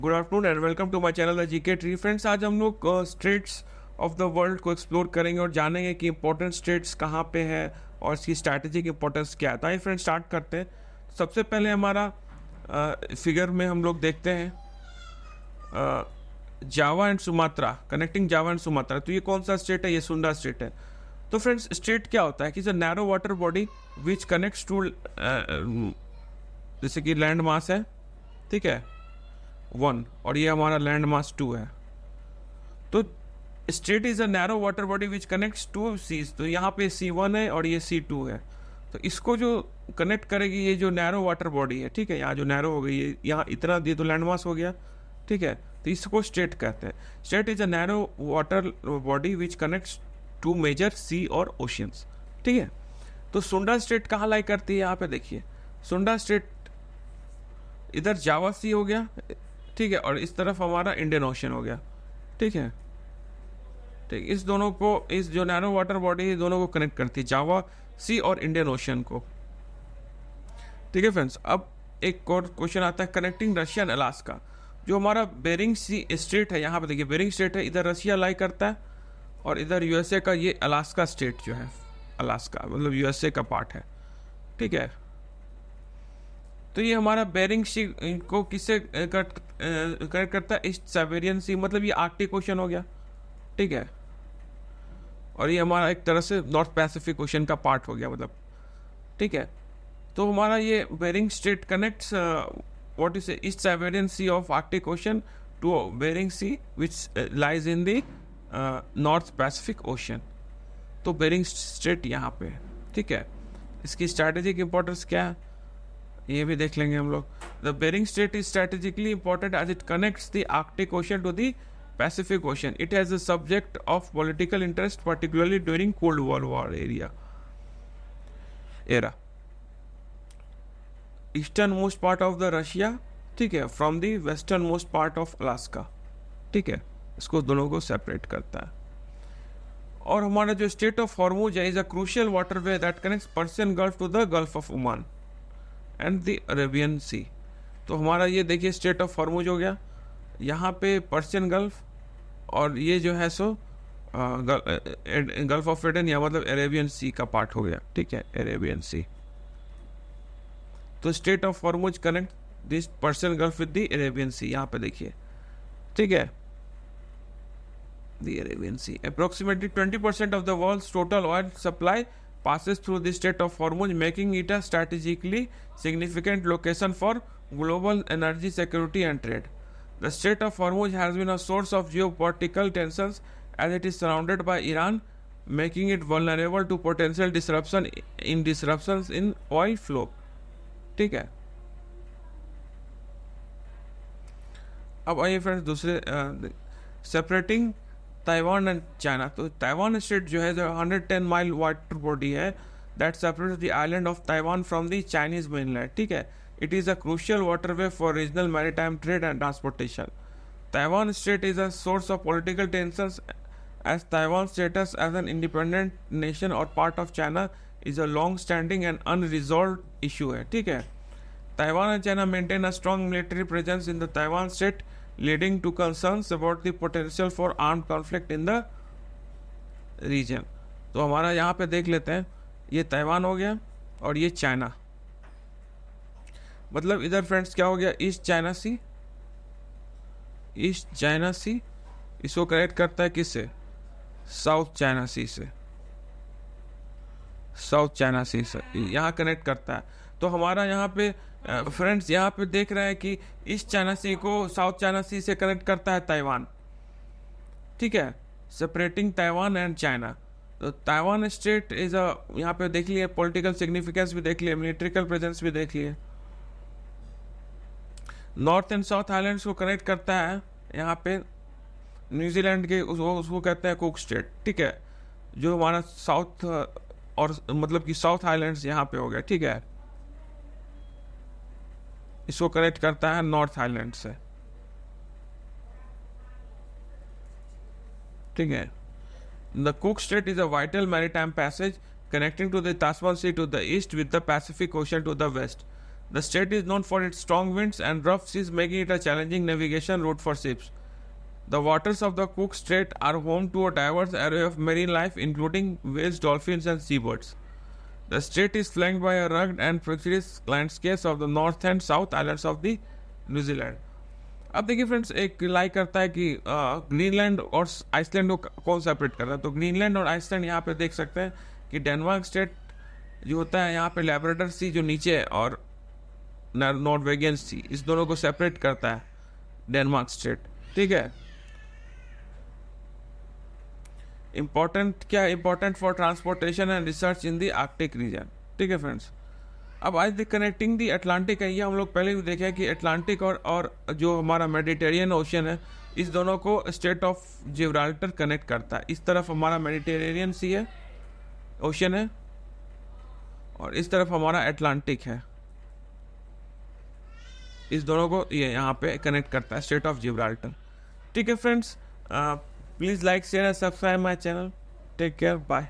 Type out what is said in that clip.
Good afternoon and welcome to my channel the GK tree. Friends, आज हम लोग states of the world को explore करेंगे और जानेंगे कि इंपॉर्टेंट स्टेट्स कहाँ पे है और इसकी स्ट्रैटेजिक इंपॉर्टेंस क्या है। तो आइए फ्रेंड्स स्टार्ट करते हैं। सबसे पहले हमारा फिगर में हम लोग देखते हैं Java and Sumatra, connecting Java and Sumatra. तो ये कौन सा स्टेट है? ये सुंडा स्टेट है। तो फ्रेंड्स, स्टेट क्या होता है कि it's a narrow water body which connects to, जैसे कि लैंड मास है, ठीक है, 1 और ये हमारा लैंड मास 2 है। तो strait is a narrow water body which connects to seas. तो यहाँ पे C1 है और ये C2 है। तो इसको जो कनेक्ट करेगी ये जो नैरो वाटर बॉडी है, ठीक है, यहाँ जो नैरो हो गई है, यहाँ इतना दिए तो लैंड मास हो गया, ठीक है। तो इसको स्टेट कहते हैं। Strait is a narrow water body which connects to major sea और ओशियंस, ठीक है। तो सुंडा स्टेट कहाँ लाई करती है? यहाँ पे देखिए, सुंडा स्टेट इधर जावा सी हो गया, ठीक है, और इस तरफ हमारा इंडियन ओशन हो गया, ठीक है। ठीक, इस दोनों को, इस जो नैरो वाटर बॉडी है, दोनों को कनेक्ट करती है, जावा सी और इंडियन ओशन को, ठीक है फ्रेंड्स। अब एक और क्वेश्चन आता है, कनेक्टिंग रशिया एंड अलास्का। जो हमारा बेरिंग सी स्टेट है, यहाँ पे देखिए बेरिंग स्टेट है, इधर रशिया लाई करता है और इधर यूएसए का ये अलास्का स्टेट जो है, अलास्का मतलब यूएसए का पार्ट है, ठीक है। तो ये हमारा बेरिंग सी को किससे कनेक्ट करता है? ईस्ट साइबेरियन सी, मतलब ये आर्कटिक ओशन हो गया, ठीक है। और ये हमारा एक तरह से नॉर्थ पैसिफिक ओशन का पार्ट हो गया, मतलब, ठीक है। तो हमारा ये Bering Strait connects what is East Siberian Sea of Arctic Ocean to Bering Sea which lies in the North Pacific Ocean. तो बेरिंग स्ट्रेट यहाँ पे, ठीक है। इसकी स्ट्रैटेजिक इंपॉर्टेंस क्या है ये भी देख लेंगे हम लोग। The Bering Strait is strategically important as it connects the Arctic Ocean to the Pacific Ocean. It has a subject of political interest, particularly during Cold War era. Easternmost part of the Russia, ठीक है, from the westernmost part of Alaska, ठीक है, इसको दोनों को separate करता है। और हमारा जो स्टेट ऑफ हॉर्मुज है is a crucial waterway that connects Persian Gulf to the Gulf of Oman and the Arabian Sea. तो हमारा ये देखिए स्टेट ऑफ हॉर्मुज हो गया, यहाँ पे पर्शियन गल्फ, और ये जो है सो गल्फ ऑफ एडन या मतलब अरेबियन सी का पार्ट हो गया, ठीक है, अरेबियन सी। तो strait of Hormuz connect this Persian Gulf with the Arabian Sea, यहाँ पे देखिए, ठीक है, the Arabian Sea. Approximately 20% of the world's total oil supply passes through the state of Hormuz, making it a strategically significant location for global energy security and trade. The Strait of Hormuz has been a source of geopolitical tensions as it is surrounded by Iran, making it vulnerable to potential disruptions in oil flow. ठीक है। अब आइए friends दूसरे, separating Taiwan and China. तो Taiwan state जो है 110 mile water body है that separates the island of Taiwan from the Chinese mainland, ठीक है। It is a crucial waterway for regional maritime trade and transportation. Taiwan state is a source of political tensions as Taiwan's status as an independent nation or part of China is a long-standing and unresolved issue है, ठीक है। Taiwan and China maintain a strong military presence in the Taiwan state, leading to concerns about the potential for armed conflict in the region. तो हमारा यहाँ पे देख लेते हैं, ये ताइवान हो गया और ये चाइना, मतलब इधर फ्रेंड्स क्या हो गया, ईस्ट चाइना सी, ईस्ट चाइना सी इसको कनेक्ट करता है किससे? साउथ चाइना सी से, साउथ चाइना सी से यहाँ कनेक्ट करता है। तो हमारा यहाँ पे फ्रेंड्स यहाँ पे देख रहे हैं कि ईस्ट चाइना सी को साउथ चाइना सी से कनेक्ट करता है ताइवान, ठीक है, सेपरेटिंग ताइवान एंड चाइना। तो ताइवान स्टेट इज अ, यहाँ पे देख लिए पॉलिटिकल सिग्निफिकेंस भी देख लिए, मिलिट्रिकल प्रेजेंस भी देख लिए। नॉर्थ एंड साउथ आइलैंड्स को कनेक्ट करता है यहाँ पे न्यूजीलैंड के, उसको कहते हैं कुक स्टेट, ठीक है, जो हमारा साउथ और मतलब कि साउथ आइलैंड्स यहाँ पे हो गया, ठीक है, इसको कनेक्ट करता है नॉर्थ आइलैंड से, ठीक है। The cook state is a vital maritime passage connecting to the Tasman Sea to the east with the Pacific Ocean to the west. The strait is known for its strong winds and rough seas, making it a challenging navigation route for ships. The waters of the Cook Strait are home to a diverse array of marine life, including whales, dolphins, and seabirds. The strait is flanked by a rugged and precipitous landscapes of the north and south islands of the New Zealand. अब देखिए friends, एक लाई करता है कि Greenland और Iceland को कौन separate करता है, तो ग्रीनलैंड और आइसलैंड यहाँ पे देख सकते हैं कि डेनमार्क स्टेट जो होता है यहाँ पे लैब्राडोर सी जो नीचे है और नॉर्वेगियन सी, इस दोनों को सेपरेट करता है डेनमार्क स्टेट। ठीक है, इंपॉर्टेंट क्या, important for transportation and research in the Arctic region. ठीक है फ्रेंड्स, अब आज द कनेक्टिंग दी अटलांटिक है, ये हम लोग पहले भी देखे कि अटलांटिक और जो हमारा मेडिटेरियन ओशन है, इस दोनों को स्टेट ऑफ जिब्राल्टर कनेक्ट करता है। इस तरफ हमारा मेडिटेरियन सी है, ओशन है, और इस तरफ हमारा अटलांटिक है। इस दोनों को ये यहाँ पे कनेक्ट करता है स्टेट ऑफ जिब्राल्टर। ठीक है friends, please like share and subscribe my channel. Take care, bye.